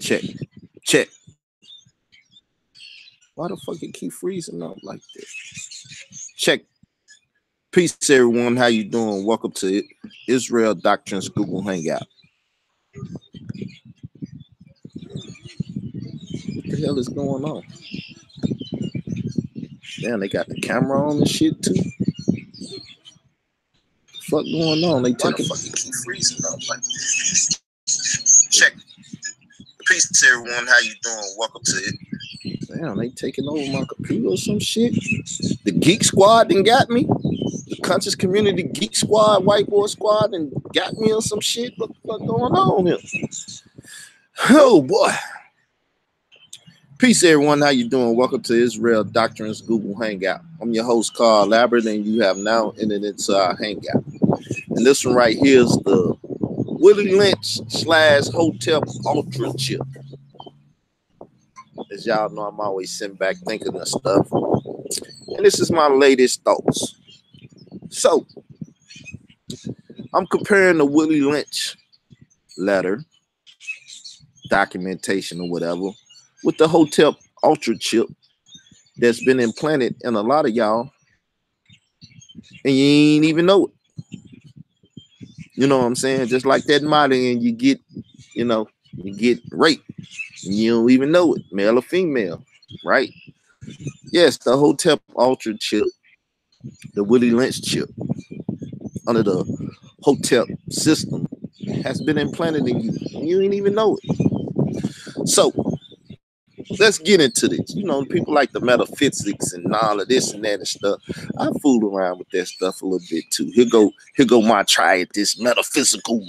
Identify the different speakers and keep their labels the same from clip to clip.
Speaker 1: Check. Check. Why the fuck it keep freezing up like this? Check. Peace, everyone. How you doing? Welcome to Israel Doctrine's Google Hangout. What the hell is going on? Damn, they got the camera on and shit too. What the fuck going on? They taking fucking keep freezing up like this. Check. Peace, everyone. How you doing? Welcome to it. Damn, they taking over my computer or some shit. The Geek Squad done got me. The Conscious Community Geek Squad, White Boy Squad, and got me on some shit. What the fuck going on here? Oh boy. Peace, everyone. How you doing? Welcome to Israel Doctrine's Google Hangout. I'm your host, Carl Labert, and you have now entered into our Hangout. And this one right here is the Willie Lynch / Hotep Ultra Chip. As y'all know, I'm always sitting back thinking of stuff. And this is my latest thoughts. So, I'm comparing the Willie Lynch letter, documentation or whatever, with the Hotep Ultra Chip that's been implanted in a lot of y'all, and you ain't even know it. You know what I'm saying? Just like that model, and you get, you get raped, and you don't even know it, male or female, right? Yes, the Hotep Ultra Chip, the Willie Lynch chip, under the Hotep system, has been implanted in you, and you ain't even know it. So, let's get into this. People like the metaphysics and all of this and that and stuff. I fool around with that stuff a little bit too. Here go my try at this metaphysical,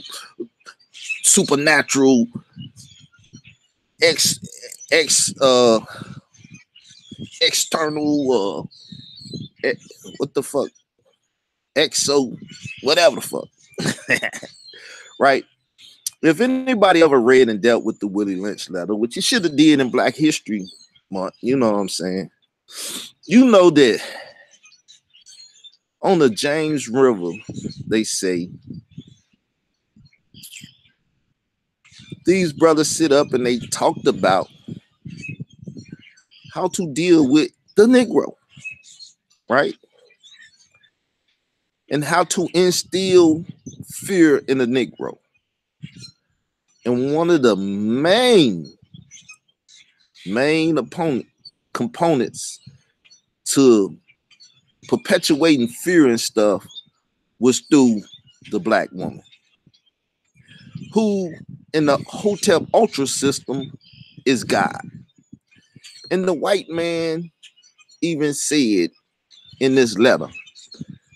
Speaker 1: supernatural, external, what the fuck, exo, whatever the fuck, right? If anybody ever read and dealt with the Willie Lynch letter, which you should have did in Black History Month, you know what I'm saying? You know that on the James River, they say these brothers sit up and they talked about how to deal with the Negro, right? And how to instill fear in the Negro. And one of the main components to perpetuating fear and stuff was through the black woman, who in the Hotep Ultra system is God. And the white man even said in this letter,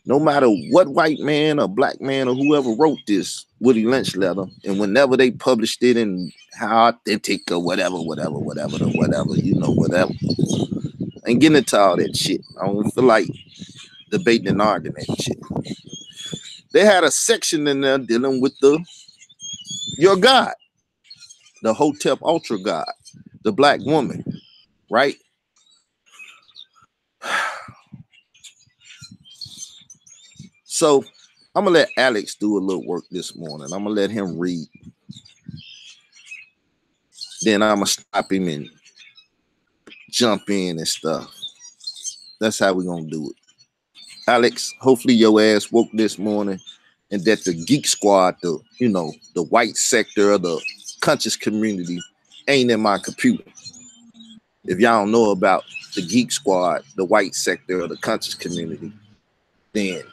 Speaker 1: no matter what white man or black man or whoever wrote this Willie Lynch letter, and whenever they published it and how authentic or whatever, whatever. Ain't getting into all that shit. I don't feel like debating and arguing that shit. They had a section in there dealing with your God, the Hotep Ultra God, the black woman, right? So I'm gonna let Alex do a little work this morning. I'm gonna let him read. Then I'm gonna stop him and jump in and stuff. That's how we're gonna do it. Alex, hopefully your ass woke this morning and that the Geek Squad, the white sector of the conscious community ain't in my computer. If y'all don't know about the Geek Squad, the white sector of the conscious community, then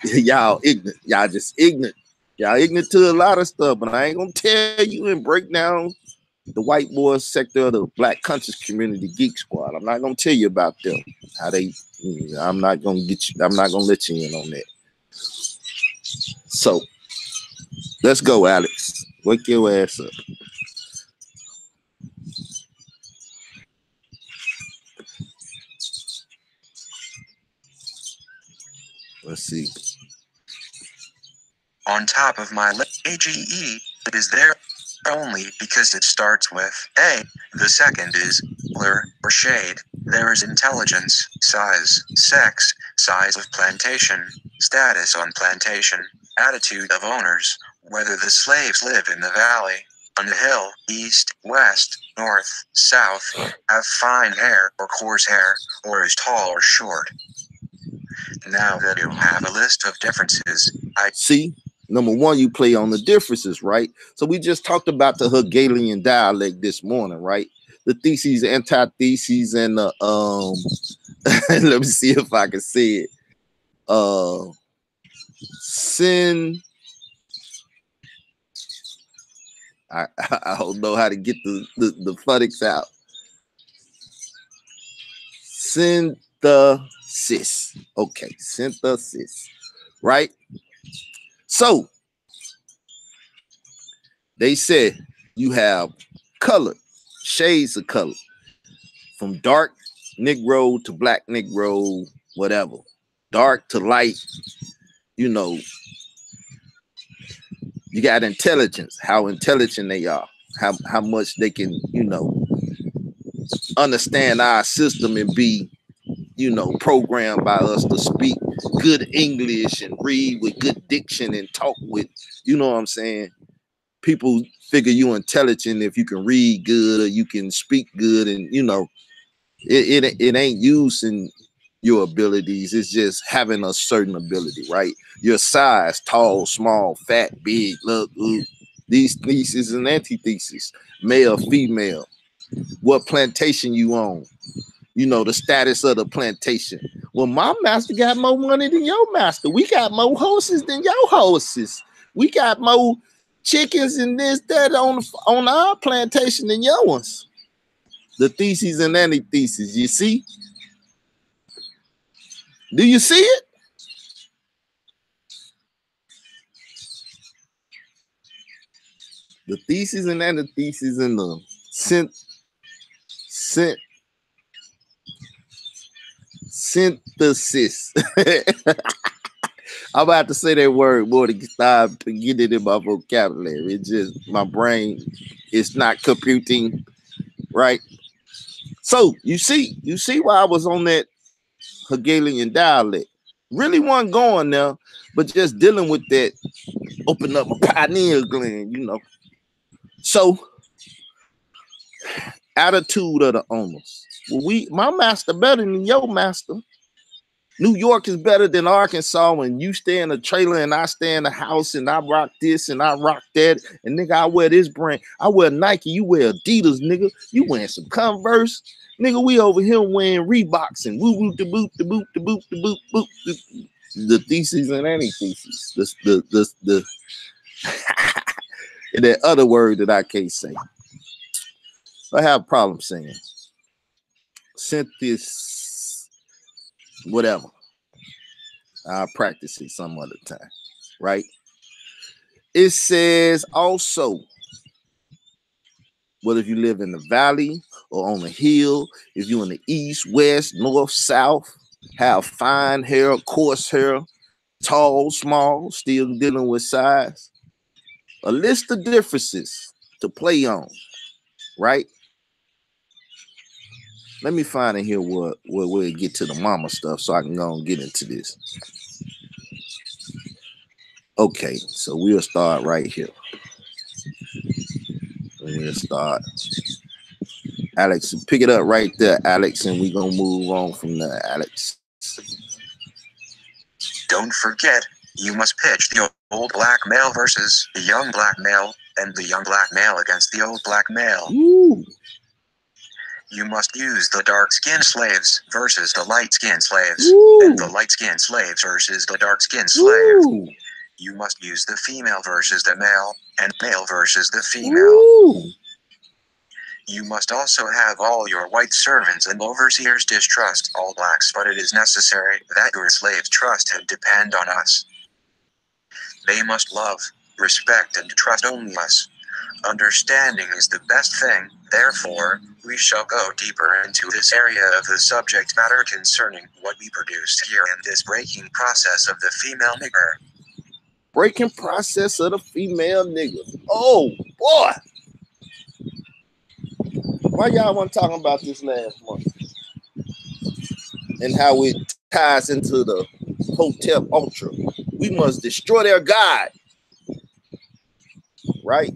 Speaker 1: y'all ignorant. Y'all just ignorant. Y'all ignorant to a lot of stuff, but I ain't gonna tell you and break down the white boy sector of the black conscious community Geek Squad. I'm not gonna tell you about them. How they, I'm not gonna let you in on that. So let's go, Alex. Wake your ass up. Let's see.
Speaker 2: On top of my AGE is there only because it starts with A. The second is blur or shade. There is intelligence, size, sex, size of plantation, status on plantation, attitude of owners, whether the slaves live in the valley, on the hill, east, west, north, south, have fine hair or coarse hair, or is tall or short. Now that you have a list of differences, I
Speaker 1: see. Number one, you play on the differences, right? So we just talked about the Hegelian dialect this morning, right? The theses, antitheses, and the let me see if I can say it. I don't know how to get the phonics out. Synthesis. Okay, synthesis. Right? So they said you have color, shades of color, from dark Negro to black Negro, whatever. Dark to light, you know. You got intelligence, how intelligent they are, how much they can, you know, understand our system and be, you know, programmed by us to speak good English and read with good diction and talk with, you know what I'm saying? People figure you intelligent if you can read good or you can speak good, and you know, it ain't using your abilities, it's just having a certain ability, right? Your size, tall, small, fat, big, look, these theses and antitheses, male, female, what plantation you own, you know, the status of the plantation. Well, my master got more money than your master. We got more horses than your horses. We got more chickens and this, that on our plantation than yours. The theses and antitheses, you see? Do you see it? The theses and antitheses and the synthesis. I'm about to say that word more to start to get it in my vocabulary. It's just my brain is not computing, right? So you see why I was on that Hegelian dialect. Really wasn't going there, but just dealing with that, open up my pineal gland, you know. So attitude of the owners. Well, my master better than your master. New York is better than Arkansas when you stay in a trailer and I stay in a house and I rock this and I rock that. And nigga, I wear this brand. I wear Nike, you wear Adidas, nigga. You wearing some Converse. Nigga, we over here wearing Reeboks and woo woo the boot, the boot, the boot, the boot, boot. The theses and antitheses. The and that other word that I can't say. I have a problem saying. Synthesis, whatever. I'll practice it some other time, right? It says also, whether if you live in the valley or on the hill, if you're in the east, west, north, south, have fine hair, coarse hair, tall, small, still dealing with size. A list of differences to play on, right? Let me find in here where we'll get to the mama stuff so I can go and get into this. Okay, so we'll start right here. We'll start. Alex, pick it up right there, Alex, and we're going to move on from there, Alex.
Speaker 2: Don't forget, you must pitch the old black male versus the young black male, and the young black male against the old black male.
Speaker 1: Ooh.
Speaker 2: You must use the dark-skinned slaves versus the light-skinned slaves,
Speaker 1: Ooh.
Speaker 2: and the light-skinned slaves versus the dark-skinned slaves.
Speaker 1: Ooh.
Speaker 2: You must use the female versus the male, and male versus the female.
Speaker 1: Ooh.
Speaker 2: You must also have all your white servants and overseers distrust all blacks, but it is necessary that your slaves trust and depend on us. They must love, respect, and trust only us. Understanding is the best thing, therefore, we shall go deeper into this area of the subject matter concerning what we produced here in this breaking process of the female nigger.
Speaker 1: Breaking process of the female nigger. Oh, boy. Why y'all want to talk about this last month? And how it ties into the Hotep Ultra. We must destroy their God. Right?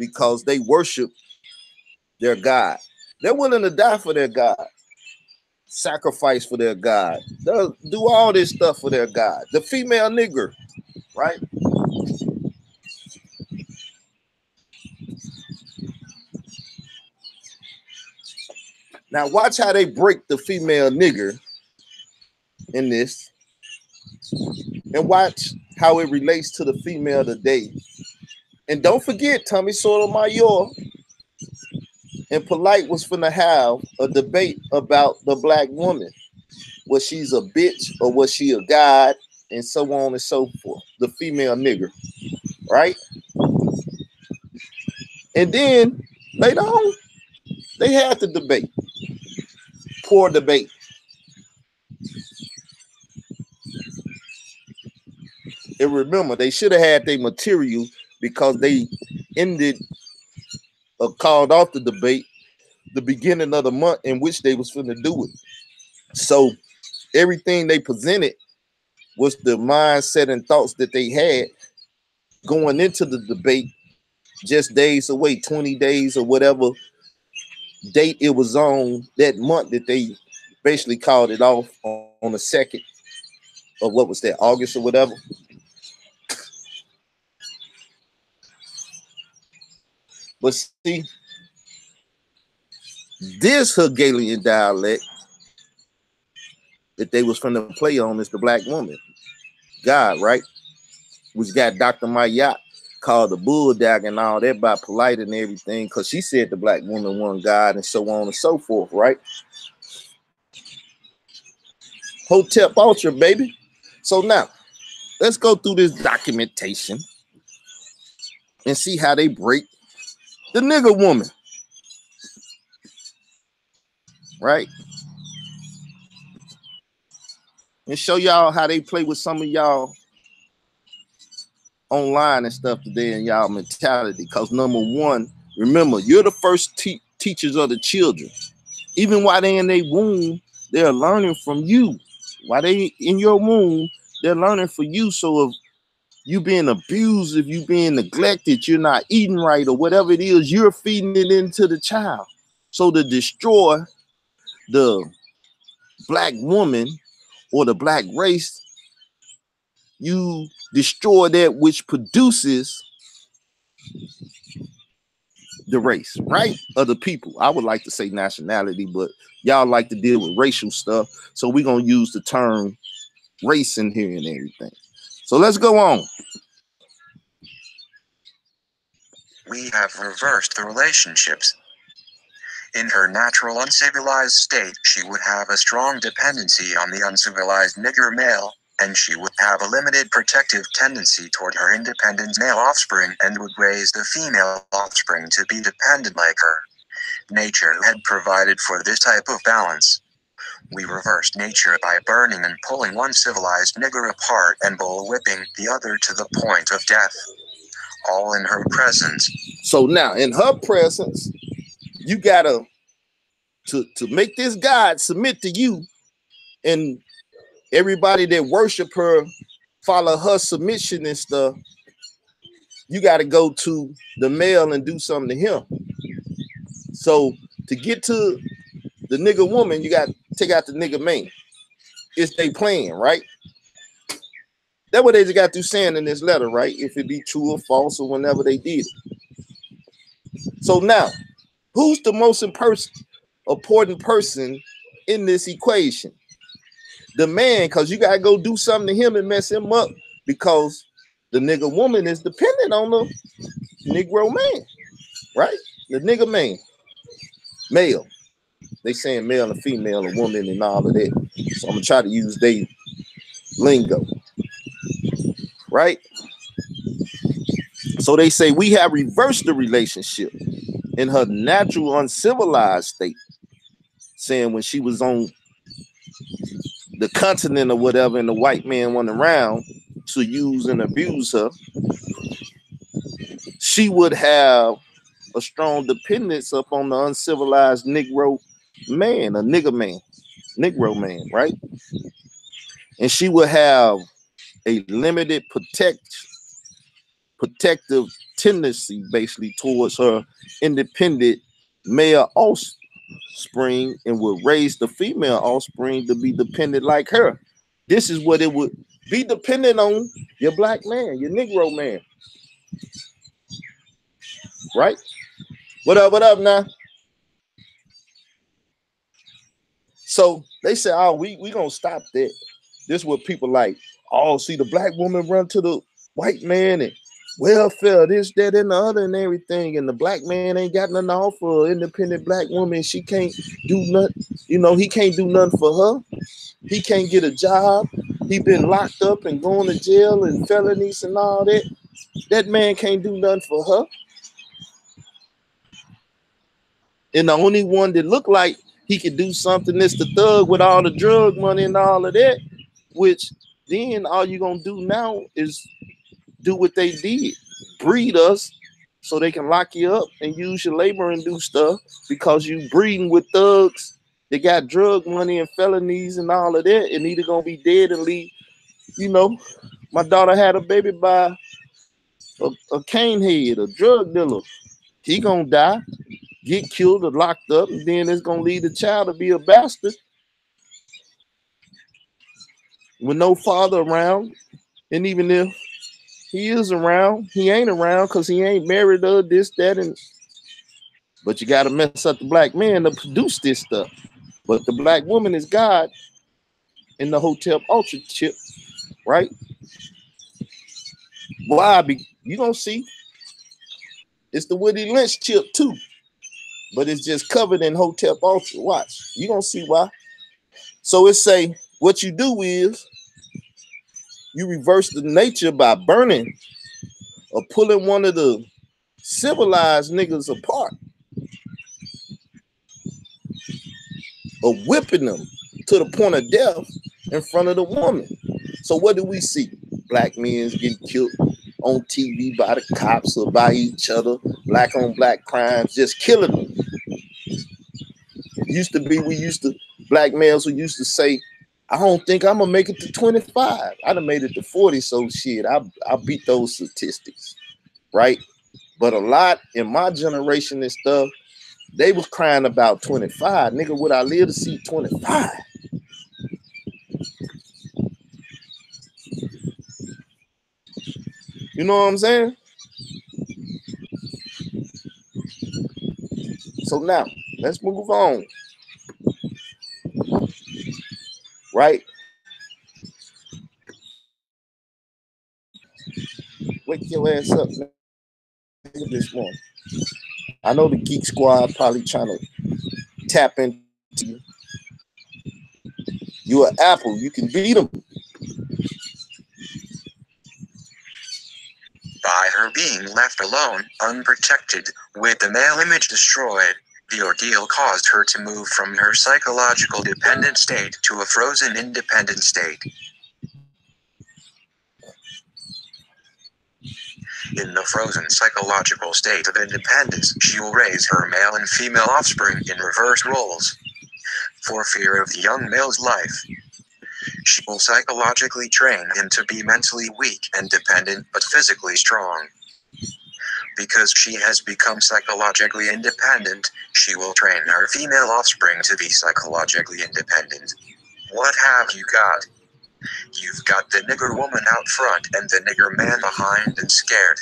Speaker 1: because they worship their God. They're willing to die for their God, sacrifice for their God. They'll do all this stuff for their God. The female nigger, right? Now watch how they break the female nigger in this, and watch how it relates to the female today. And don't forget, Tommy Sotomayor and Polite was finna have a debate about the black woman. Was she's a bitch or was she a god, and so on and so forth. The female nigger, right? And then later on, they had the debate. Poor debate. And remember, they should have had their material because they ended or called off the debate the beginning of the month in which they was finna do it. So everything they presented was the mindset and thoughts that they had going into the debate, just days away, 20 days or whatever date it was on that month that they basically called it off on the 2nd of what was that, August or whatever. But see, this Hegelian dialect that they was finna play on is the black woman, God, right? Which got Dr. Mayat called the bulldog and all that by Polite and everything, because she said the black woman won God and so on and so forth, right? Hotep Ultra, baby. So now, let's go through this documentation and see how they break the nigger woman, right? And show y'all how they play with some of y'all online and stuff today in y'all mentality. Because number one, remember, you're the first teachers of the children. Even while they're in their womb, they're learning from you. While they in your womb, they're learning from you. So if you being abused, if you being neglected, you're not eating right or whatever it is, you're feeding it into the child. So to destroy the black woman or the black race, you destroy that which produces the race, right? Of the people. I would like to say nationality, but y'all like to deal with racial stuff. So we're going to use the term race in here and everything. So let's go on.
Speaker 2: We have reversed the relationships. In her natural uncivilized state, she would have a strong dependency on the uncivilized nigger male, and she would have a limited protective tendency toward her independent male offspring and would raise the female offspring to be dependent like her. Nature had provided for this type of balance. We reversed nature by burning and pulling one civilized nigger apart and bullwhipping the other to the point of death. All in her presence.
Speaker 1: So now, in her presence, you gotta to make this God submit to you, and everybody that worship her follow her submission and stuff. You got to go to the male and do something to him. So to get to the nigger woman, you got to take out the nigger man. It's they plan, right? That's what they just got through saying in this letter, right? If it be true or false or whenever they did it. So now, who's the most important person in this equation? The man, because you got to go do something to him and mess him up, because the nigger woman is dependent on the Negro man, right? The nigger man, male. They saying male and female and woman and all of that. So I'm going to try to use their lingo, right? So they say we have reversed the relationship in her natural uncivilized state, saying when she was on the continent or whatever and the white man went around to use and abuse her, she would have a strong dependence upon the uncivilized Negro man, a nigger man, Negro man, right? And she would have a limited protective tendency basically towards her independent male offspring and would raise the female offspring to be dependent like her. This is what it would be dependent on your black man, your Negro man. Right? What up now? So they say, oh, we gonna stop that. This is what people like. Oh, see the black woman run to the white man and welfare, this, that, and the other and everything. And the black man ain't got nothing to offer an independent black woman. She can't do nothing. You know, he can't do nothing for her. He can't get a job. He been locked up and going to jail and felonies and all that. That man can't do nothing for her. And the only one that looked like he could do something is the thug with all the drug money and all of that, which then all you're going to do now is do what they did, breed us so they can lock you up and use your labor and do stuff because you breeding with thugs. They got drug money and felonies and all of that, and either going to be dead and leave. You know, my daughter had a baby by a cane head, a drug dealer. He going to die, get killed or locked up, and then it's going to lead the child to be a bastard with no father around. And even if he is around, he ain't around because he ain't married or this, that, and but you got to mess up the black man to produce this stuff. But the black woman is God in the Hotep Ultra chip, right? Why? You don't see. It's the Willie Lynch chip too, but it's just covered in Hotep Ultra. Watch. You don't see why. So it say what you do is you reverse the nature by burning or pulling one of the civilized niggas apart or whipping them to the point of death in front of the woman. So what do we see? Black men getting killed on TV by the cops or by each other, black on black crimes, just killing them. Used to be, black males who used to say, I don't think I'm gonna make it to 25. I'd have made it to 40, so shit, I beat those statistics, right? But a lot in my generation and stuff, they was crying about 25. Nigga, would I live to see 25? You know what I'm saying? So now, let's move on. Right? Wake your ass up this morning. I know the Geek Squad probably trying to tap into you. You an apple, you can beat them.
Speaker 2: By her being left alone, unprotected, with the male image destroyed, the ordeal caused her to move from her psychological dependent state to a frozen independent state. In the frozen psychological state of independence, she will raise her male and female offspring in reverse roles. For fear of the young male's life, she will psychologically train him to be mentally weak and dependent but physically strong. Because she has become psychologically independent, she will train her female offspring to be psychologically independent. What have you got? You've got the nigger woman out front and the nigger man behind and scared.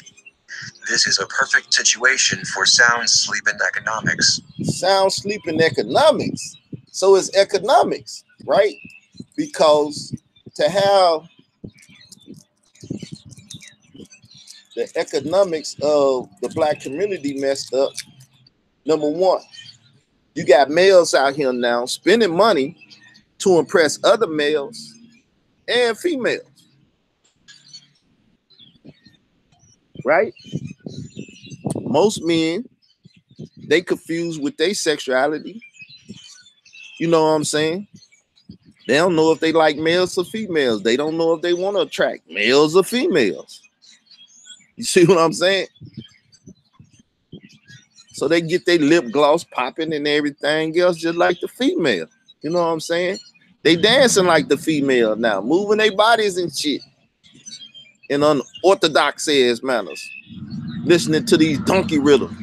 Speaker 2: This is a perfect situation for sound sleep and economics.
Speaker 1: Sound sleep and economics. So it's economics, right? Because to have the economics of the black community messed up, number one, you got males out here now spending money to impress other males and females, right? Most men, they confused with their sexuality. You know what I'm saying? They don't know if they like males or females. They don't know if they want to attract males or females. You see what I'm saying? So they get their lip gloss popping and everything else just like the female. You know what I'm saying? They dancing like the female now, moving their bodies and shit in unorthodox ass manners. listening to these donkey rhythms,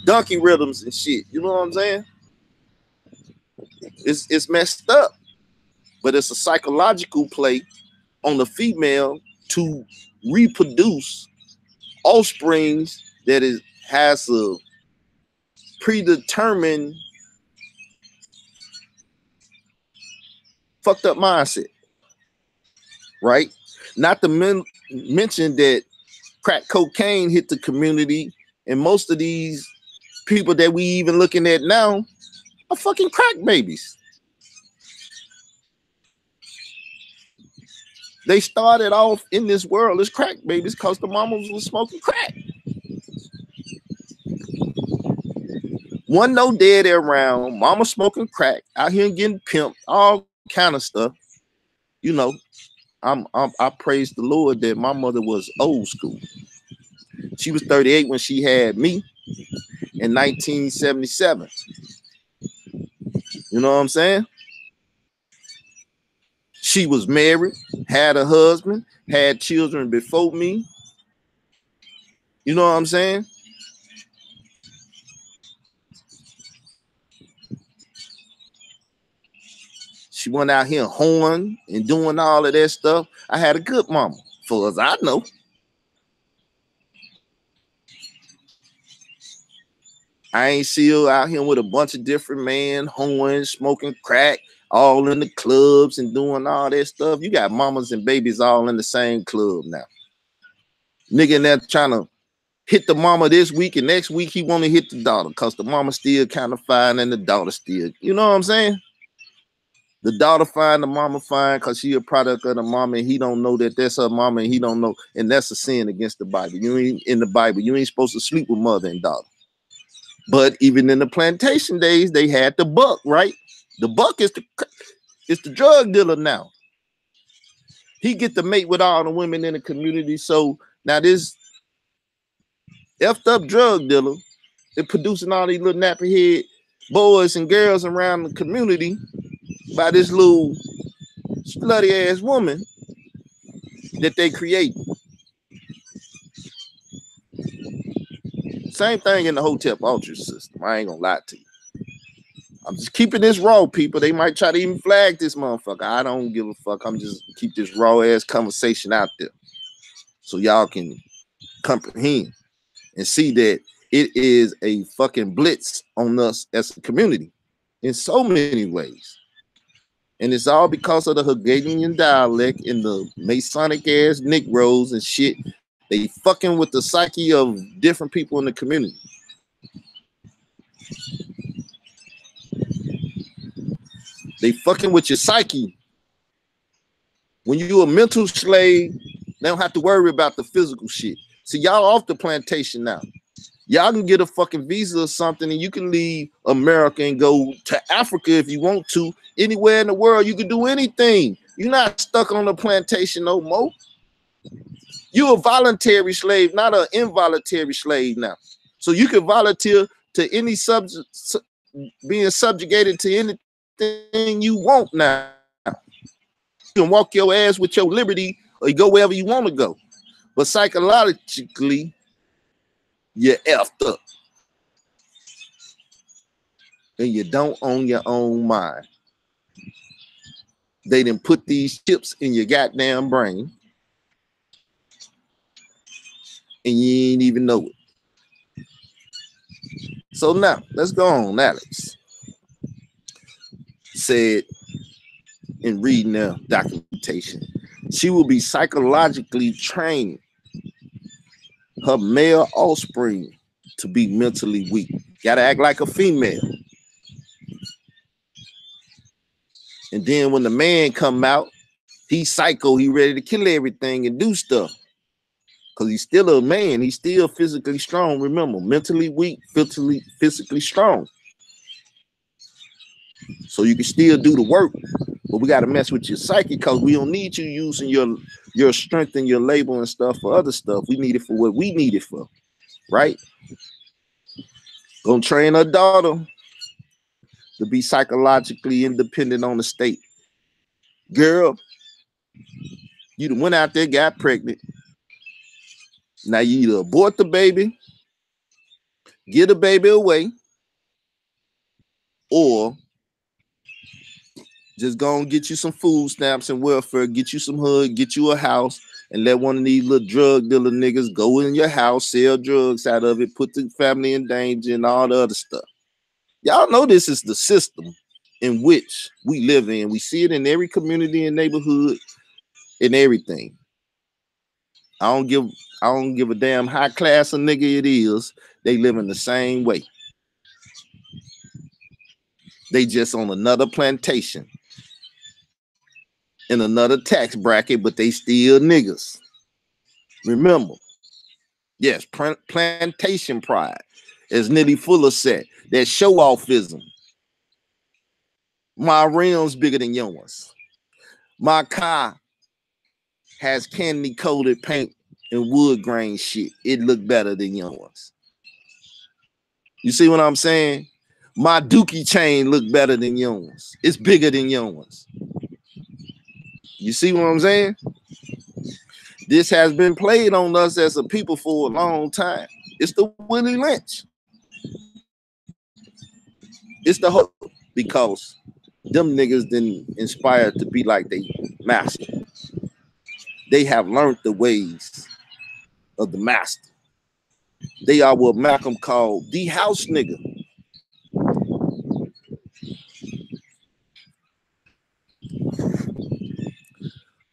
Speaker 1: donkey rhythms and shit. You know what I'm saying? It's messed up, but it's a psychological play on the female to reproduce offsprings that has a predetermined fucked up mindset, right? Not to mention that crack cocaine hit the community, and most of these people that we even looking at now are fucking crack babies. They started off in this world as crack babies because the mamas was smoking crack. One no daddy around, mama smoking crack, out here getting pimped, all kind of stuff. You know, I praise the Lord that my mother was old school. She was 38 when she had me in 1977. You know what I'm saying? She was married, had a husband, had children before me. You know what I'm saying? She went out here hoeing and doing all of that stuff. I had a good mama, for as I know. I ain't see her out here with a bunch of different men hoeing, smoking crack, all in the clubs and doing all that stuff. You got mamas and babies all in the same club now. Nigga in there trying to hit the mama this week, and next week he want to hit the daughter because the mama still kind of fine and the daughter still. You know what I'm saying? The daughter fine, the mama fine because she a product of the mama, and he don't know that that's her mama, and he don't know, and that's a sin against the Bible. You ain't in the Bible. You ain't supposed to sleep with mother and daughter. But even in the plantation days, they had the buck, right? The buck is the drug dealer now. He get to mate with all the women in the community. So now this effed up drug dealer is producing all these little nappy head boys and girls around the community by this little slutty ass woman that they create. Same thing in the Hotep Ultra system. I ain't gonna lie to you. I'm just keeping this raw, people. They might try to even flag this motherfucker. I don't give a fuck. I'm just keep this raw ass conversation out there so y'all can comprehend and see that it is a fucking blitz on us as a community in so many ways. And it's all because of the Hungarian dialect and the Masonic ass Negroes and shit. They fucking with the psyche of different people in the community. They fucking with your psyche. When you a mental slave, they don't have to worry about the physical shit. See, y'all off the plantation now. Y'all can get a fucking visa or something, and you can leave America and go to Africa if you want to. Anywhere in the world, you can do anything. You're not stuck on the plantation no more. You're a voluntary slave, not an involuntary slave now. So you can volunteer to any being subjugated to anything you want now. You can walk your ass with your liberty or you go wherever you want to go. But psychologically, you're effed up. And you don't own your own mind. They didn't put these chips in your goddamn brain. And you ain't even know it. So now, let's go on. Alex said in reading the documentation, she will be psychologically training her male offspring to be mentally weak. Gotta act like a female. And then when the man come out, he's psycho, he ready to kill everything and do stuff. Because he's still a man, he's still physically strong. Remember, mentally weak, physically strong. So you can still do the work, but we got to mess with your psyche because we don't need you using your strength and your label and stuff for other stuff. We need it for what we need it for, right? Gonna train her daughter to be psychologically independent on the state. Girl, you done went out there, got pregnant. Now you either abort the baby, get the baby away, or just go and get you some food stamps and welfare, get you some hood, get you a house, and let one of these little drug dealer niggas go in your house, sell drugs out of it, put the family in danger and all the other stuff. Y'all know this is the system in which we live in. We see it in every community and neighborhood and everything. I don't give a damn high class a nigga it is. They live in the same way. They just on another plantation in another tax bracket, but they still niggas. Remember, yes, plantation pride, as Nitty Fuller said, that show-offism. My rims bigger than yours. My car has candy-coated paint and wood grain shit. It look better than yours. You see what I'm saying? My dookie chain look better than yours. It's bigger than yours. You see what I'm saying? This has been played on us as a people for a long time. It's the Willie Lynch. It's the hope, because them niggas didn't inspire to be like they master. They have learned the ways of the master. They are what Malcolm called the house nigga.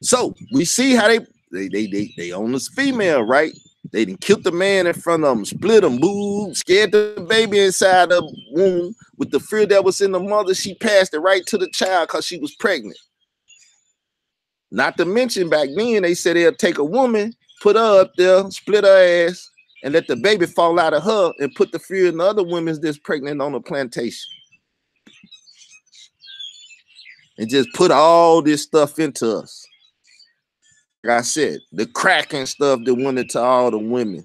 Speaker 1: So we see how they own this female, right? They done killed the man in front of them, split them, boo, scared the baby inside the womb. With the fear that was in the mother, she passed it right to the child because she was pregnant. Not to mention back then, they said they'll take a woman, put her up there, split her ass, and let the baby fall out of her and put the fear in the other women that's pregnant on the plantation. And just put all this stuff into us. Like I said, the crack and stuff that went into all the women.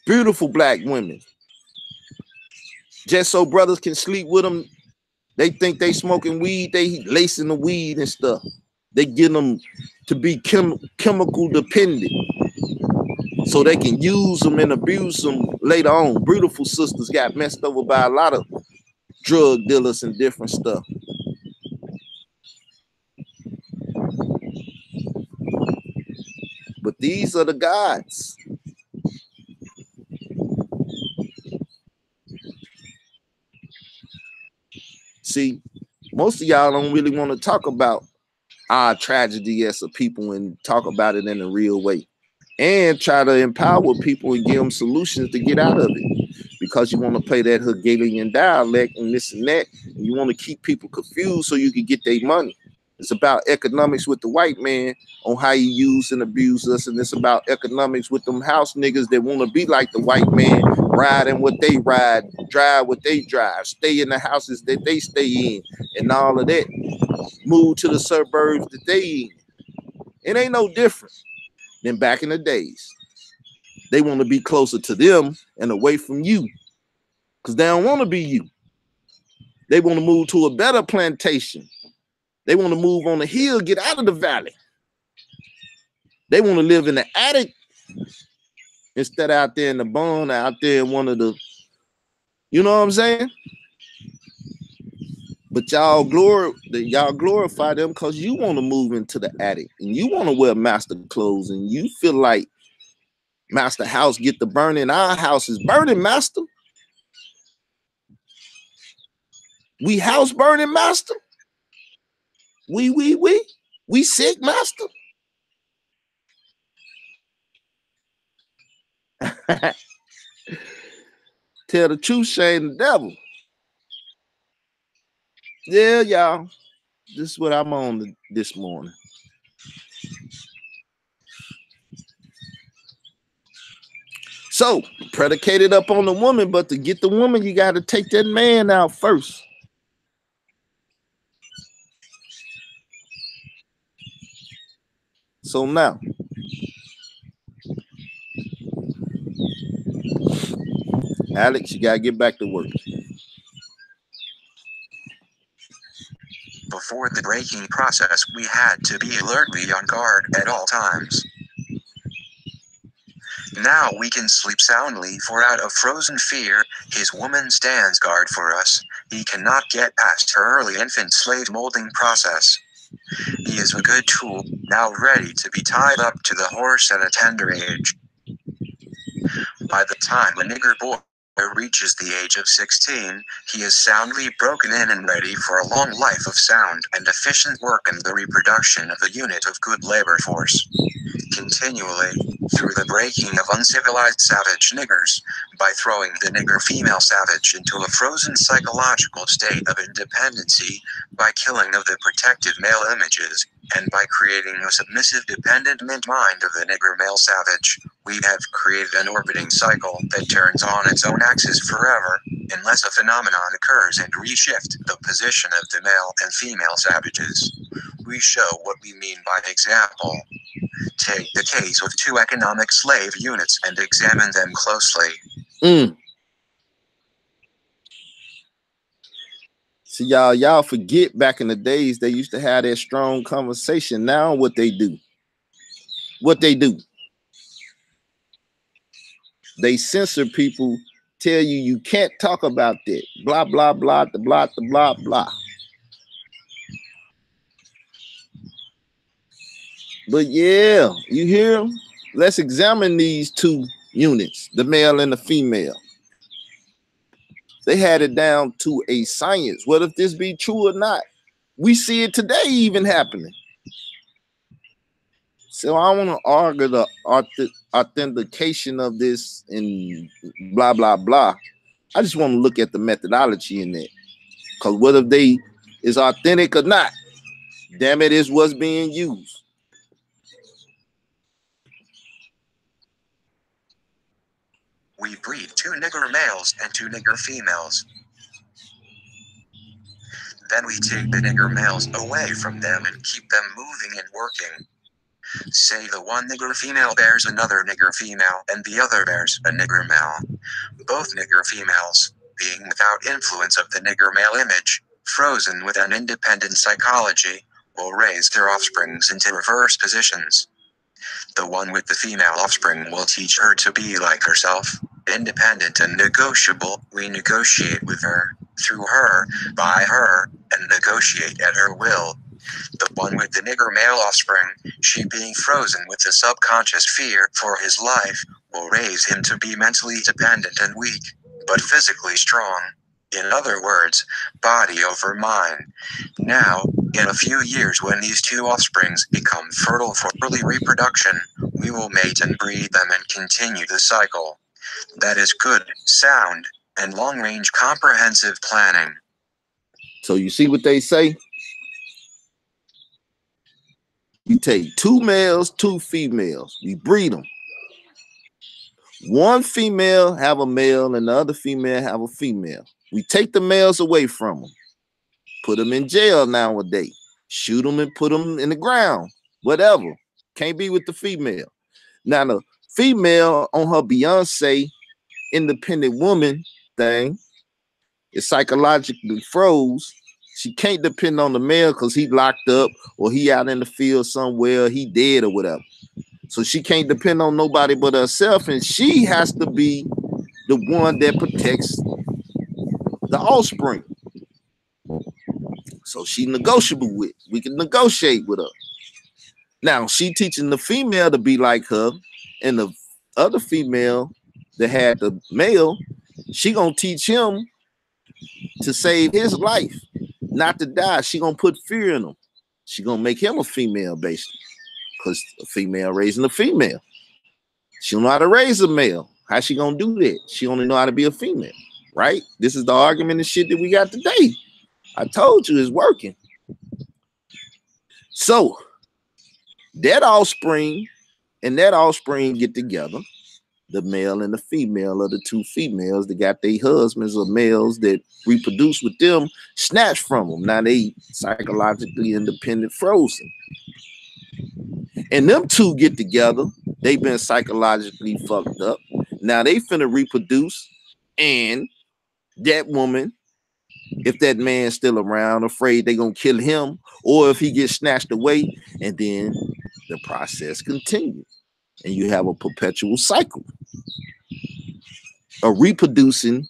Speaker 1: Beautiful black women. Just so brothers can sleep with them, they think they smoking weed, they lacing the weed and stuff. They get them to be chemical dependent so they can use them and abuse them later on. Beautiful sisters got messed over by a lot of drug dealers and different stuff. But these are the gods. See, most of y'all don't really want to talk about our tragedy as a people and talk about it in a real way. And try to empower people and give them solutions to get out of it. Because you want to play that Hegelian dialect and this and that. And you want to keep people confused so you can get their money. It's about economics with the white man on how he use and abuse us. And it's about economics with them house niggas that want to be like the white man, riding what they ride, drive what they drive, stay in the houses that they stay in, and all of that. Move to the suburbs that they in. It ain't no different than back in the days. They want to be closer to them and away from you because they don't want to be you. They want to move to a better plantation. They want to move on the hill, get out of the valley. They want to live in the attic instead of out there in the barn, out there in one of the, you know what I'm saying? But y'all glorify them because you want to move into the attic and you want to wear master clothes and you feel like master house get the burning. Our house is burning, master. We house burning, master. We sick, master. Tell the truth, shame the devil. Yeah, y'all. This is what I'm on this morning. So, predicated up on the woman, but to get the woman, you got to take that man out first. So now, Alex, you got to get back to work.
Speaker 2: Before the breaking process, we had to be alertly on guard at all times. Now we can sleep soundly, for out of frozen fear, his woman stands guard for us. He cannot get past her early infant slave molding process. He is a good tool, now ready to be tied up to the horse at a tender age. By the time a nigger boy reaches the age of 16, he is soundly broken in and ready for a long life of sound and efficient work in the reproduction of a unit of good labor force. Continually, through the breaking of uncivilized savage niggers, by throwing the nigger female savage into a frozen psychological state of independency, by killing of the protective male images, and by creating a submissive dependent mind of the nigger male savage, we have created an orbiting cycle that turns on its own axis forever, unless a phenomenon occurs and reshift the position of the male and female savages. We show what we mean by example. Take the case of two economic slave units and examine them closely.
Speaker 1: See, y'all forget back in the days they used to have that strong conversation. Now what they do? They censor people, tell you can't talk about that. Blah, blah, blah, the blah, the blah, blah. But yeah, you hear them? Let's examine these two units, the male and the female. They had it down to a science. What if this be true or not? We see it today even happening. So I want to argue the authentication of this and blah, blah, blah. I just want to look at the methodology in that. Because what if they is authentic or not? Damn it, is what's being used.
Speaker 2: We breed two nigger males and two nigger females. Then we take the nigger males away from them and keep them moving and working. Say the one nigger female bears another nigger female and the other bears a nigger male. Both nigger females, being without influence of the nigger male image, frozen with an independent psychology, will raise their offsprings into reverse positions. The one with the female offspring will teach her to be like herself, independent and negotiable. We negotiate with her, through her, by her, and negotiate at her will. The one with the nigger male offspring, she being frozen with the subconscious fear for his life, will raise him to be mentally dependent and weak, but physically strong. In other words, body over mind. Now, in a few years when these two offsprings become fertile for early reproduction, we will mate and breed them and continue the cycle. That is good, sound, and long-range comprehensive planning.
Speaker 1: So you see what they say? You take two males, two females. We breed them. One female have a male and the other female have a female. We take the males away from them. Put them in jail nowadays. Shoot them and put them in the ground. Whatever. Can't be with the female. Now the female on her Beyonce independent woman thing is psychologically froze. She can't depend on the male because he locked up or he out in the field somewhere, he dead or whatever. So she can't depend on nobody but herself, and she has to be the one that protects the offspring. So she negotiable with. We can negotiate with her. Now she teaching the female to be like her, and the other female that had the male, she gonna teach him to save his life, not to die. She gonna put fear in him. She gonna make him a female, basically, because a female raising a female. She don't know how to raise a male. How she gonna do that? She only know how to be a female, right? This is the argument and shit that we got today. I told you it's working. So that offspring and that offspring get together. The male and the female are the two females that got their husbands or males that reproduce with them snatched from them. Now they psychologically independent, frozen. And them two get together. They've been psychologically fucked up. Now they finna reproduce, and that woman, if that man's still around, afraid they gonna kill him, or if he gets snatched away, and then the process continues. And you have a perpetual cycle of reproducing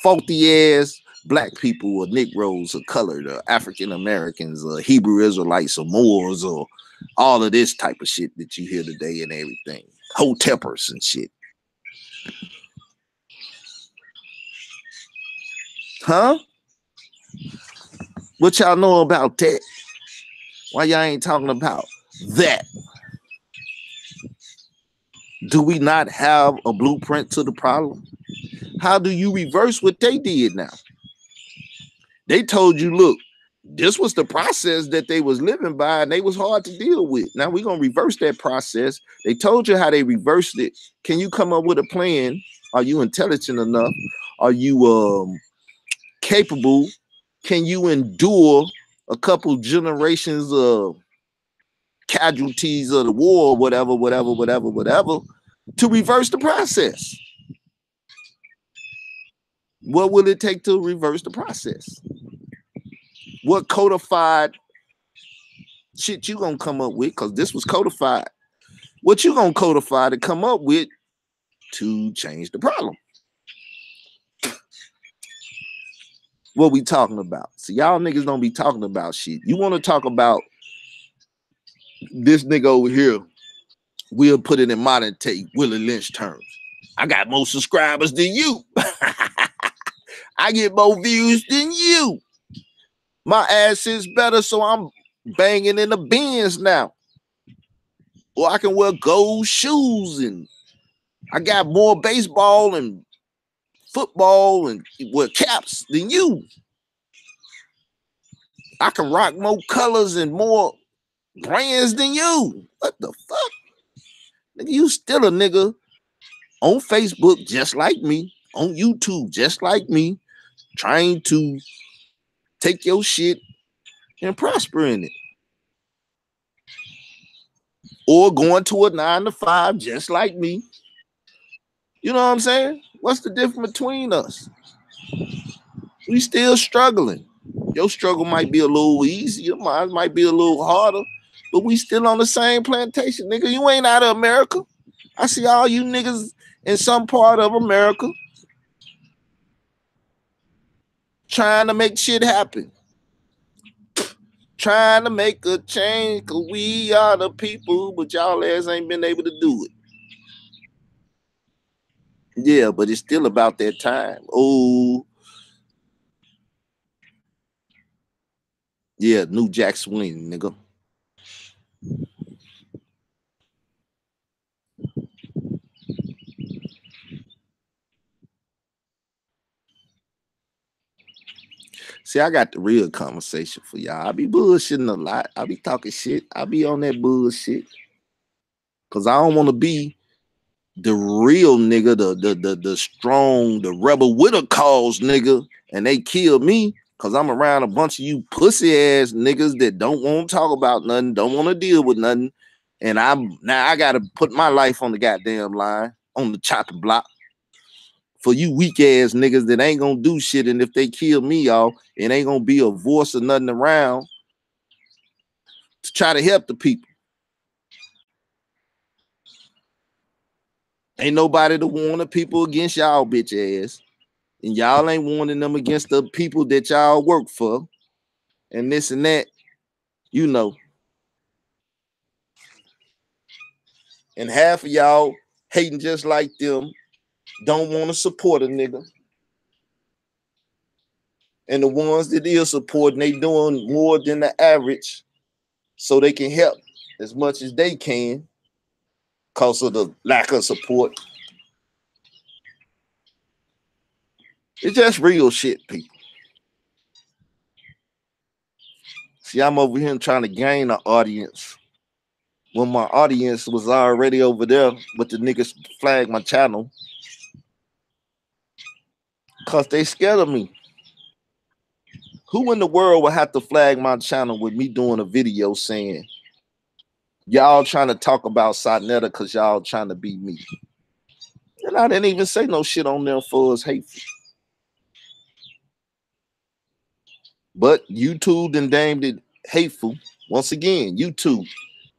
Speaker 1: faulty ass black people or Negroes or colored or African Americans or Hebrew Israelites or Moors or all of this type of shit that you hear today and everything. Hotepers and shit. Huh? What y'all know about that? Why y'all ain't talking about that? Do we not have a blueprint to the problem? How do you reverse what they did now? They told you, look, this was the process that they was living by and they was hard to deal with. Now we're going to reverse that process. They told you how they reversed it. Can you come up with a plan? Are you intelligent enough? Are you capable? Can you endure a couple generations of casualties of the war, whatever, to reverse the process? What will it take to reverse the process? What codified shit you gonna come up with? Because this was codified. What you gonna codify to come up with to change the problem? What we talking about? So y'all niggas don't be talking about shit. You want to talk about this nigga over here? We'll put it in modern day Willie Lynch terms. I got more subscribers than you. I get more views than you. My ass is better, so I'm banging in the bins now. Or I can wear gold shoes, and I got more baseball and football and wear caps than you. I can rock more colors and more brands than you. What the fuck? Nigga, you still a nigga on Facebook just like me, on YouTube just like me, trying to take your shit and prosper in it. Or going to a 9-to-5 just like me. You know what I'm saying? What's the difference between us? We still struggling. Your struggle might be a little easier, mine might be a little harder, but we still on the same plantation, nigga. You ain't out of America. I see all you niggas in some part of America trying to make shit happen. Trying to make a change, cause we are the people, but y'all ass ain't been able to do it. Yeah, but it's still about that time. Oh, yeah, New Jack Swing, nigga. See, I got the real conversation for y'all. I be bullshitting a lot. I be talking shit. I be on that bullshit. Cause I don't want to be the real nigga, the strong, the rebel with a cause nigga, and they kill me because I'm around a bunch of you pussy ass niggas that don't want to talk about nothing, don't want to deal with nothing. And I gotta put my life on the goddamn line, on the chopping block. For you weak ass niggas that ain't gonna do shit, and if they kill me, y'all, it ain't gonna be a voice or nothing around to try to help the people. Ain't nobody to warn the people against y'all bitch ass. And y'all ain't warning them against the people that y'all work for. And this and that, you know. And half of y'all hating just like them, don't want to support a nigga. And the ones that is supporting, they doing more than the average so they can help as much as they can because of the lack of support. It's just real shit, people. See, I'm over here trying to gain an audience when my audience was already over there, but the niggas flagged my channel because they scared of me. Who in the world would have to flag my channel with me doing a video saying, y'all trying to talk about Sonetta because y'all trying to be me? And I didn't even say no shit on there for us hateful. But YouTube then named it hateful. Once again, YouTube.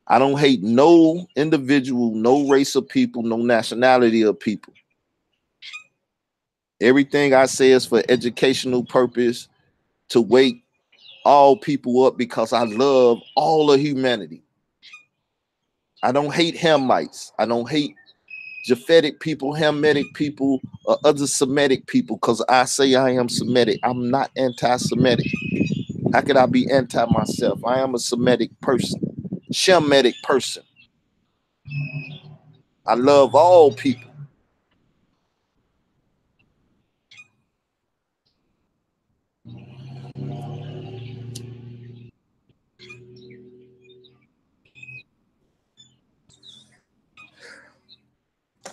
Speaker 1: I don't hate no individual, no race of people, no nationality of people. Everything I say is for educational purpose, to wake all people up, because I love all of humanity. I don't hate Hamites. I don't hate Japhetic people, Hamitic people, or other Semitic people, because I say I am Semitic. I'm not anti-Semitic. How could I be anti myself? I am a Semitic person, Shemitic person. I love all people.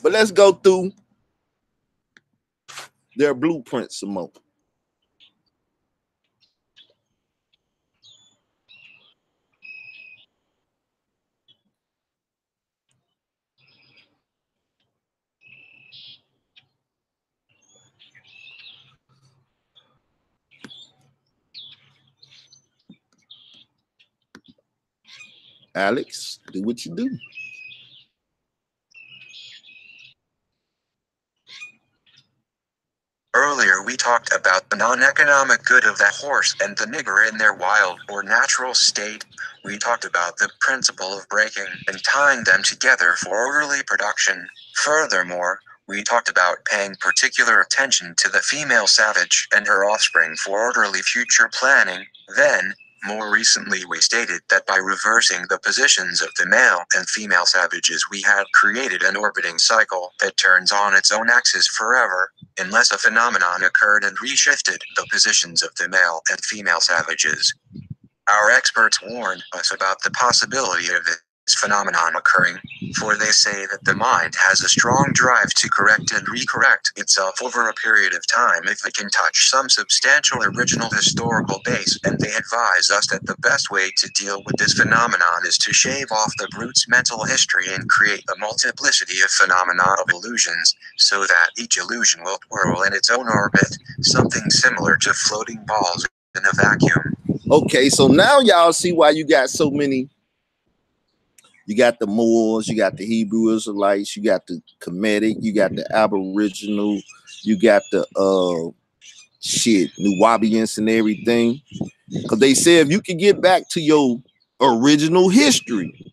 Speaker 1: But let's go through their blueprints some more. Alex, do what you do.
Speaker 2: Earlier we talked about the non-economic good of that horse and the nigger in their wild or natural state. We talked about the principle of breaking and tying them together for orderly production. Furthermore, we talked about paying particular attention to the female savage and her offspring for orderly future planning. Then, more recently we stated that by reversing the positions of the male and female savages we had created an orbiting cycle that turns on its own axis forever, unless a phenomenon occurred and reshifted the positions of the male and female savages. Our experts warn us about the possibility of this phenomenon occurring, for they say that the mind has a strong drive to correct and recorrect itself over a period of time if it can touch some substantial original historical base, and they advise us that the best way to deal with this phenomenon is to shave off the brute's mental history and create a multiplicity of phenomena of illusions, so that each illusion will whirl in its own orbit, something similar to floating balls in a vacuum.
Speaker 1: Okay, so now y'all see why you got so many. You got the Moors, you got the Hebrew Israelites, you got the Kemetic, you got the Aboriginal, you got the Nuwabians and everything. Because they said if you can get back to your original history,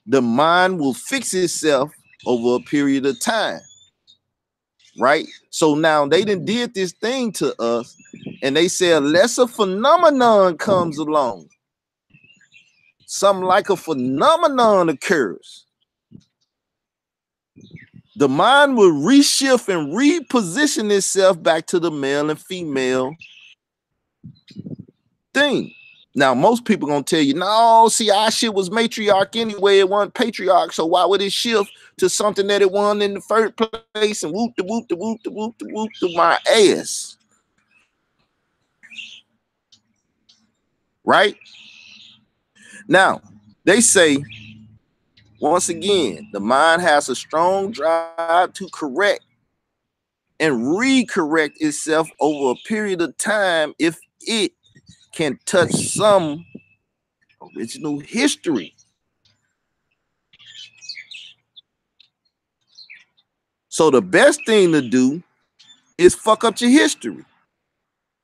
Speaker 1: the mind will fix itself over a period of time. Right? So now they done did this thing to us, and they say a lesser phenomenon comes along. Something like a phenomenon occurs. The mind will reshift and reposition itself back to the male and female thing. Now, most people gonna tell you, no, see, our shit was matriarch anyway, it wasn't patriarch, so why would it shift to something that it wasn't in the first place? And whoop the whoop the whoop the whoop the whoop to my ass. Right? Now, they say, once again, the mind has a strong drive to correct and recorrect itself over a period of time if it can touch some original history. So the best thing to do is fuck up your history.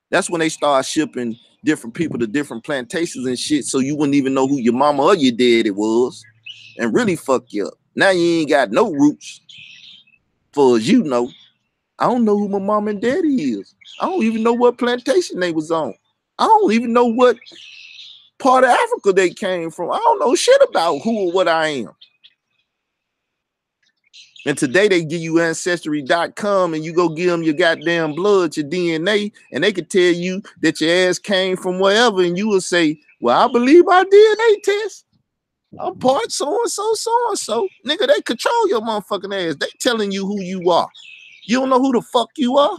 Speaker 1: That's when they start shipping different people to different plantations and shit, so you wouldn't even know who your mama or your daddy was, and really fuck you up. Now you ain't got no roots. For as you know, I don't know who my mom and daddy is. I don't even know what plantation they was on. I don't even know what part of Africa they came from. I don't know shit about who or what I am. And today they give you ancestry.com and you go give them your goddamn blood, your DNA, and they can tell you that your ass came from wherever, and you will say, well, I believe our DNA test. I'm part so-and-so, so-and-so. Nigga, they control your motherfucking ass. They telling you who you are. You don't know who the fuck you are?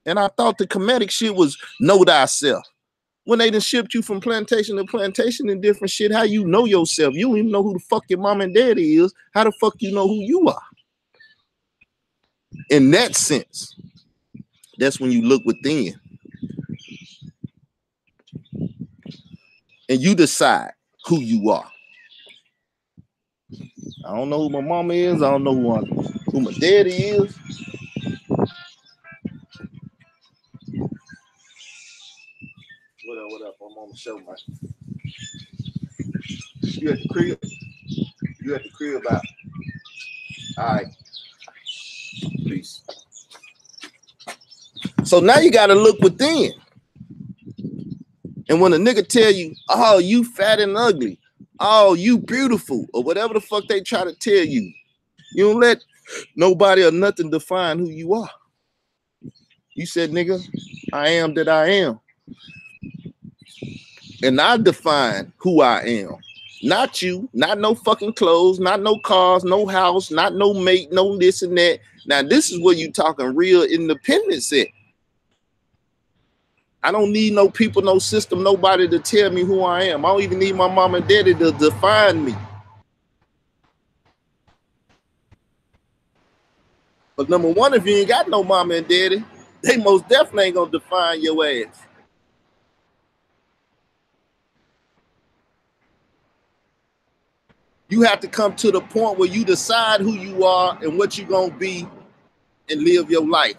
Speaker 1: And I thought the Kemetic shit was know thyself. When they done shipped you from plantation to plantation and different shit, how you know yourself? You don't even know who the fuck your mom and daddy is. How the fuck you know who you are? In that sense, that's when you look within and you decide who you are. I don't know who my mama is. I don't know who my daddy is. What up? I'm on the show, man. You at the crib? You at the crib out? All right. Peace. So now you got to look within. And when a nigga tell you, oh, you fat and ugly, oh, you beautiful, or whatever the fuck they try to tell you, you don't let nobody or nothing define who you are. You said, nigga, I am that I am. And I define who I am. Not you, not no fucking clothes, not no cars, no house, not no mate, no this and that. Now, this is where you talking real independence at. I don't need no people, no system, nobody to tell me who I am. I don't even need my mom and daddy to define me. But number one, if you ain't got no mama and daddy, they most definitely ain't gonna define your ass. You have to come to the point where you decide who you are and what you're gonna be and live your life.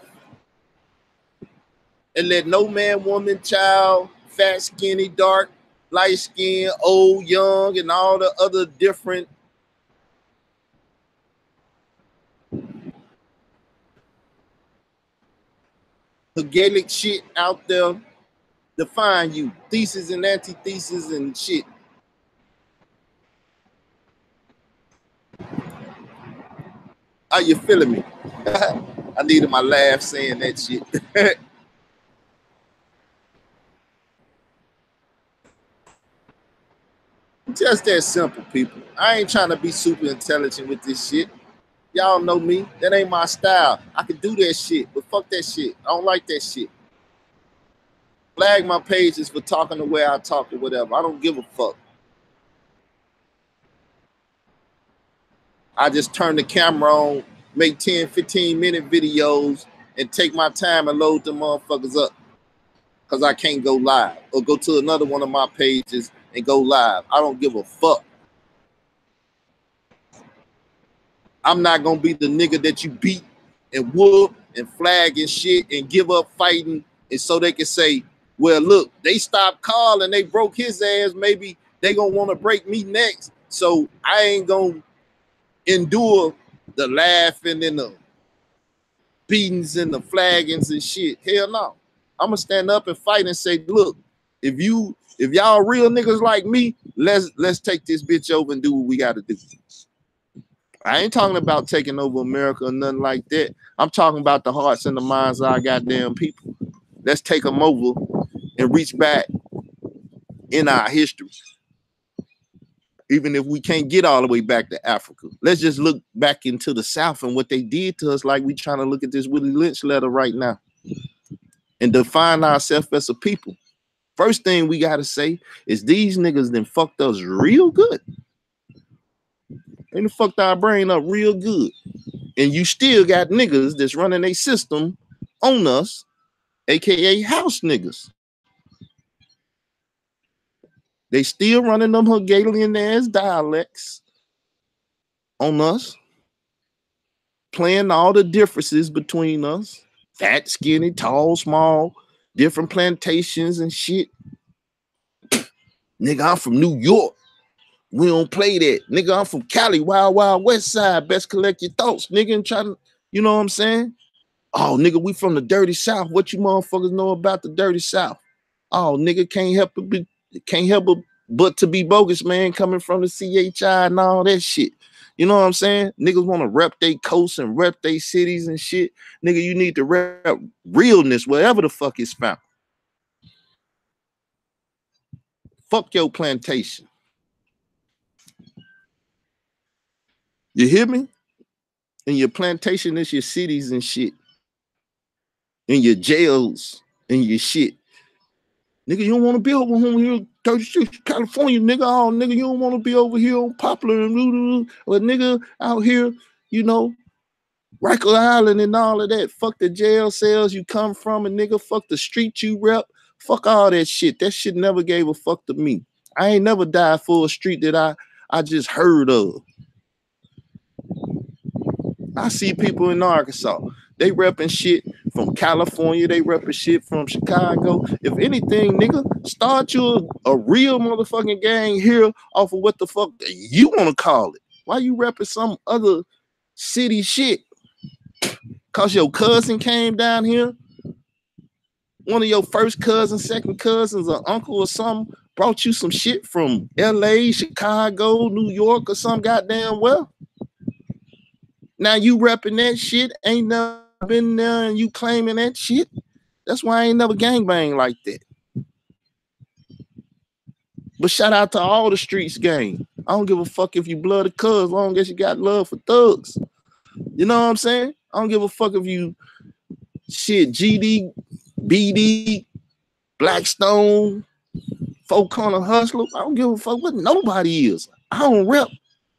Speaker 1: And let no man, woman, child, fat, skinny, dark, light skin, old, young, and all the other different Hegelic shit out there define you. Thesis and antithesis and shit. How you feeling me? I needed my laugh saying that shit. Just that simple, people. I ain't trying to be super intelligent with this shit. Y'all know me. That ain't my style. I can do that shit, but fuck that shit. I don't like that shit. Flag my pages for talking the way I talk or whatever. I don't give a fuck. I just turn the camera on, make 10, 15-minute videos, and take my time and load the motherfuckers up. Because I can't go live. Or go to another one of my pages and go live. I don't give a fuck. I'm not going to be the nigga that you beat and whoop and flag and shit and give up fighting. And so they can say, well, look, they stopped calling. They broke his ass. Maybe they going to want to break me next. So I ain't going to endure the laughing and the beatings and the flaggings and shit. Hell no. I'm going to stand up and fight and say, look, if y'all real niggas like me, let's take this bitch over and do what we got to do. I ain't talking about taking over America or nothing like that. I'm talking about the hearts and the minds of our goddamn people. Let's take them over and reach back in our history. Even if we can't get all the way back to Africa. Let's just look back into the South and what they did to us, like we trying to look at this Willie Lynch letter right now and define ourselves as a people. First thing we got to say is these niggas done fucked us real good. They done fucked our brain up real good. And you still got niggas that's running a system on us, aka house niggas. They still running them Hegelian ass dialects on us, playing all the differences between us, fat, skinny, tall, small, different plantations and shit. Nigga, I'm from New York. We don't play that. Nigga, I'm from Cali, Wild Wild West Side. Best collect your thoughts, nigga, and try to, you know what I'm saying? Oh, nigga, we from the dirty South. What you motherfuckers know about the dirty South? Oh, nigga, can't help but to be bogus, man, coming from the CHI and all that shit. You know what I'm saying? Niggas want to rep they coasts and rep they cities and shit. Nigga, you need to rep realness wherever the fuck it's found. Fuck your plantation. You hear me? And your plantation is your cities and shit. And your jails and your shit. Nigga, you don't want to be over here 36 California, nigga. Oh, nigga, you don't want to be over here on Poplar and or nigga out here, you know, Rikers Island and all of that. Fuck the jail cells you come from, and nigga, fuck the street you rep. Fuck all that shit. That shit never gave a fuck to me. I ain't never died for a street that I just heard of. I see people in Arkansas. They repping shit from California. They repping shit from Chicago. If anything, nigga, start you a real motherfucking gang here off of what the fuck you want to call it. Why you repping some other city shit? Cause your cousin came down here, one of your first cousins, second cousins, or uncle or something brought you some shit from LA, Chicago, New York, or some goddamn well. Now you repping that shit, ain't never been there, and you claiming that shit. That's why I ain't never gangbang like that. But shout out to all the streets gang. I don't give a fuck if you blood or cuz, as long as you got love for thugs. You know what I'm saying? I don't give a fuck if you shit GD, BD, Blackstone, Four Corner Hustler. I don't give a fuck what nobody is. I don't rep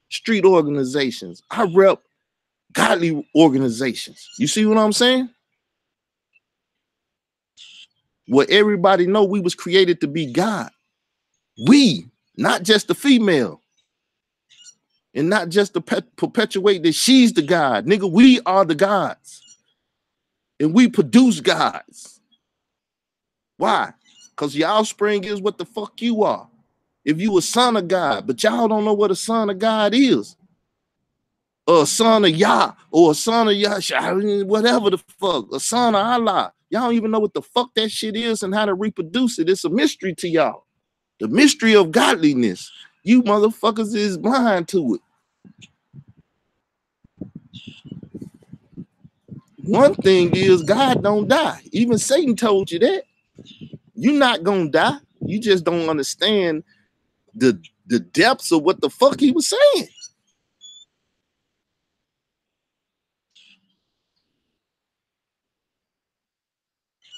Speaker 1: street organizations. I rep godly organizations. You see what I'm saying? Where everybody know we was created to be God. We, not just the female. And not just to perpetuate that she's the God. Nigga, we are the gods. And we produce gods. Why? Because your offspring is what the fuck you are. If you a son of God, but y'all don't know what a son of God is. Or a son of Yah, or a son of Yasha, whatever the fuck, a son of Allah. Y'all don't even know what the fuck that shit is and how to reproduce it. It's a mystery to y'all. The mystery of godliness. You motherfuckers is blind to it. One thing is God don't die. Even Satan told you that. You're not gonna die. You just don't understand the depths of what the fuck he was saying.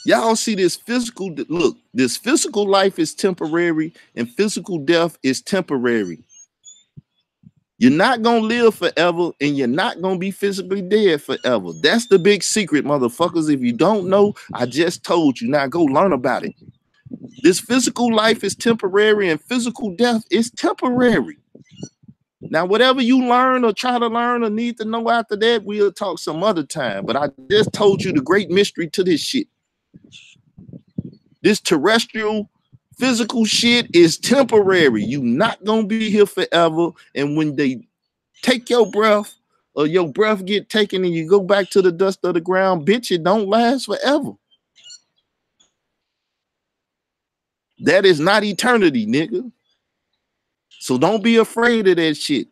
Speaker 1: Y'all see this physical, look, this physical life is temporary and physical death is temporary. You're not going to live forever and you're not going to be physically dead forever. That's the big secret, motherfuckers. If you don't know, I just told you. Now go learn about it. This physical life is temporary and physical death is temporary. Now, whatever you learn or try to learn or need to know after that, we'll talk some other time. But I just told you the great mystery to this shit. This terrestrial physical shit is temporary. You not gonna be here forever. And when they take your breath or your breath get taken and you go back to the dust of the ground, bitch, it don't last forever. That is not eternity, nigga. So don't be afraid of that shit.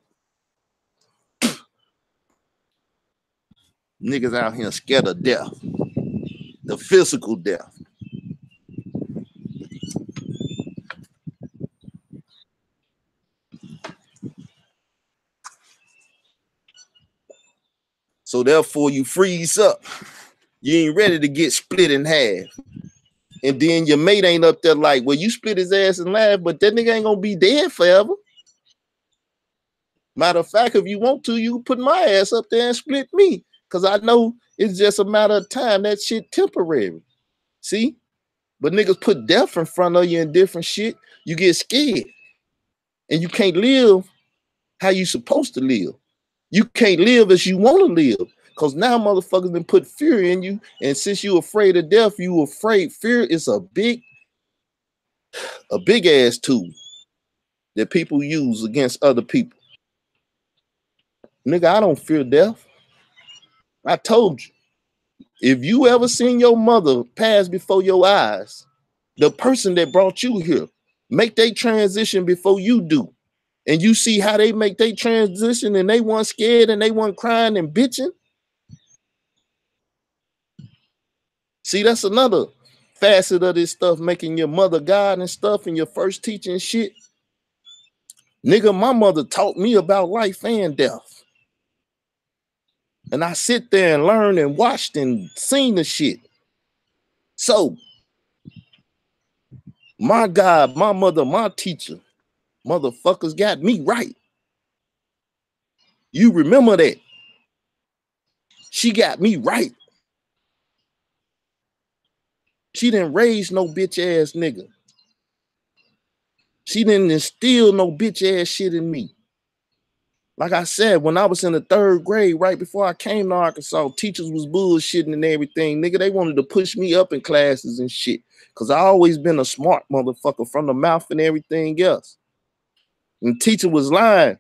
Speaker 1: Niggas out here scared of death. The physical death. So therefore you freeze up. You ain't ready to get split in half. And then your mate ain't up there like, well, you split his ass in half, but that nigga ain't gonna be dead forever. Matter of fact, if you want to, you can put my ass up there and split me. Because I know it's just a matter of time. That shit temporary. See? But niggas put death in front of you and different shit. You get scared. And you can't live how you supposed to live. You can't live as you want to live. Because now motherfuckers been put fear in you. And since you afraid of death, you afraid. Fear is a big ass tool that people use against other people. Nigga, I don't fear death. I told you. If you ever seen your mother pass before your eyes, the person that brought you here, make they transition before you do. And you see how they make they transition and they weren't scared and they weren't crying and bitching. See, that's another facet of this stuff, making your mother God and stuff and your first teaching shit. Nigga, my mother taught me about life and death. And I sit there and learn and watched and seen the shit. So, my God, my mother, my teacher, motherfuckers got me right. You remember that. She got me right. She didn't raise no bitch ass nigga. She didn't instill no bitch ass shit in me. Like I said, when I was in the 3rd grade, right before I came to Arkansas, teachers was bullshitting and everything. Nigga, they wanted to push me up in classes and shit. Cause I always been a smart motherfucker from the mouth and everything else. And teacher was lying.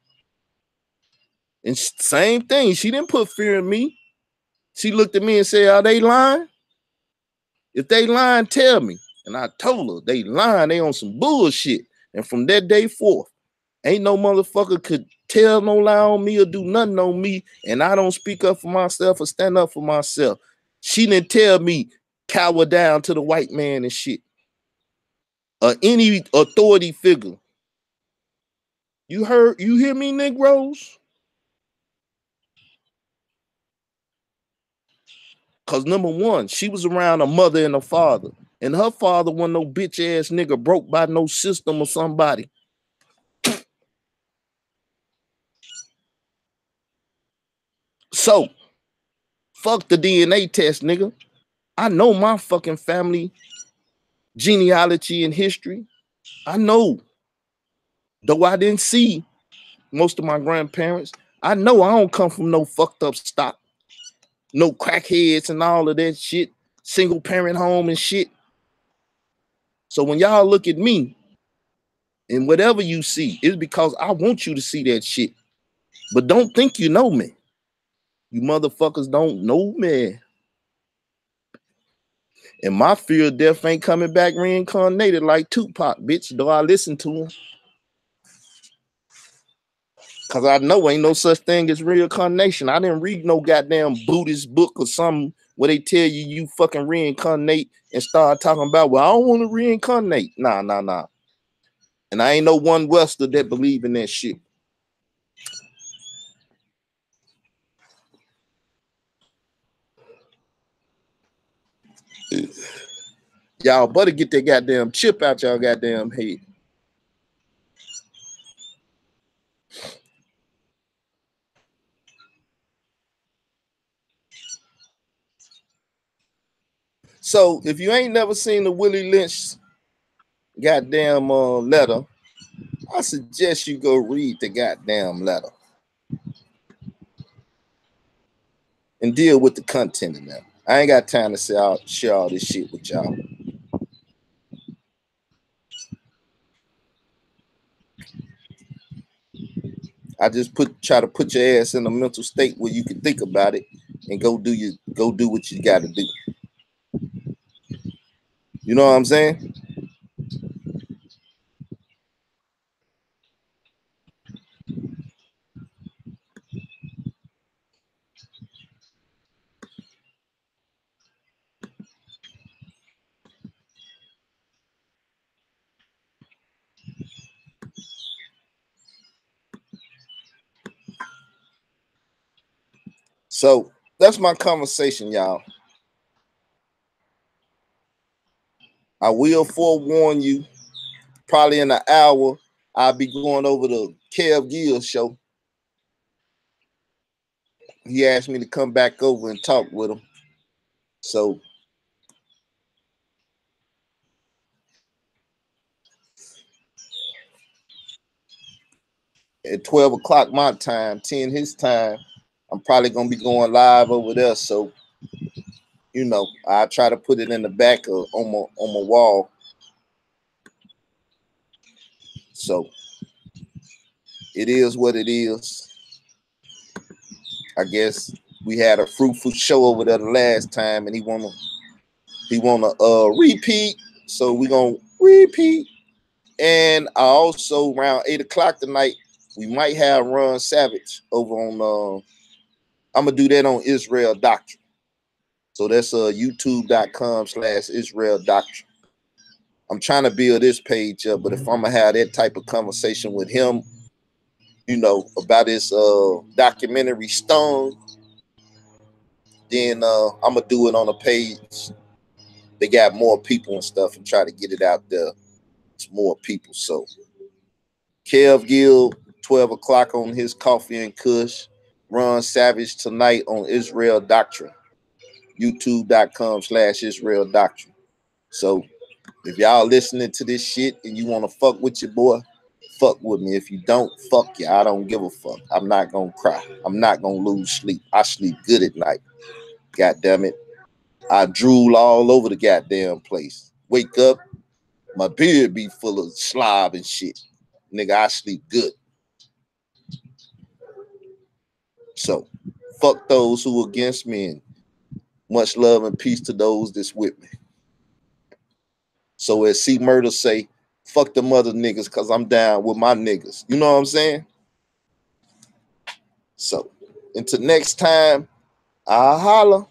Speaker 1: And same thing, she didn't put fear in me. She looked at me and said, are they lying? If they lying, tell me. And I told her, they lying, they on some bullshit. And from that day forth, ain't no motherfucker could tell no lie on me or do nothing on me, and I don't speak up for myself or stand up for myself. She didn't tell me cower down to the white man and shit. Or any authority figure. You hear me, Negroes? Cause number one, she was around a mother and a father. And her father wasn't no bitch ass nigga broke by no system or somebody. So, fuck the DNA test, nigga. I know my fucking family genealogy and history. I know. Though I didn't see most of my grandparents, I know I don't come from no fucked up stock. No crackheads and all of that shit. Single parent home and shit. So when y'all look at me and whatever you see, it's because I want you to see that shit. But don't think you know me. You motherfuckers don't know me. And my fear of death ain't coming back reincarnated like Tupac, bitch, though I listen to him. Because I know ain't no such thing as reincarnation. I didn't read no goddamn Buddhist book or something where they tell you fucking reincarnate and start talking about, well, I don't want to reincarnate. Nah. And I ain't no one Wester that believe in that shit. Y'all better get that goddamn chip out y'all goddamn head. So if you ain't never seen the Willie Lynch goddamn letter, I suggest you go read the goddamn letter and deal with the content in there. I ain't got time to share all this shit with y'all. I just try to put your ass in a mental state where you can think about it and go do what you got to do. You know what I'm saying? So that's my conversation, y'all. I will forewarn you, probably in an hour, I'll be going over the Kev Gill show. He asked me to come back over and talk with him. So at 12 o'clock my time, 10 his time, I'm probably going to be going live over there. So, you know, I try to put it in the back of, on my wall. So it is what it is. I guess we had a fruitful show over there the last time, and he wanna repeat. So we gonna repeat. And I also around 8 o'clock tonight, we might have Ron Savage over on. I'm gonna do that on Israel Doctrine. So that's youtube.com/Israel Doctrine. I'm trying to build this page up, but if I'm gonna have that type of conversation with him, you know, about his documentary Stone, then I'm gonna do it on a page. They got more people and stuff and try to get it out there to more people. So Kev Gill, 12 o'clock on his Coffee and Kush. Ron Savage tonight on Israel Doctrine. youtube.com/Israel Doctrine. So if y'all listening to this shit and you want to fuck with your boy, fuck with me. If you don't, fuck you. I don't give a fuck. I'm not gonna cry. I'm not gonna lose sleep. I sleep good at night. God damn it. I drool all over the goddamn place. Wake up, my beard be full of slob and shit. Nigga, I sleep good. So, fuck those who against me, and much love and peace to those that's with me. So as C Murder say, fuck them other niggas because I'm down with my niggas. You know what I'm saying? So, until next time, I'll holla.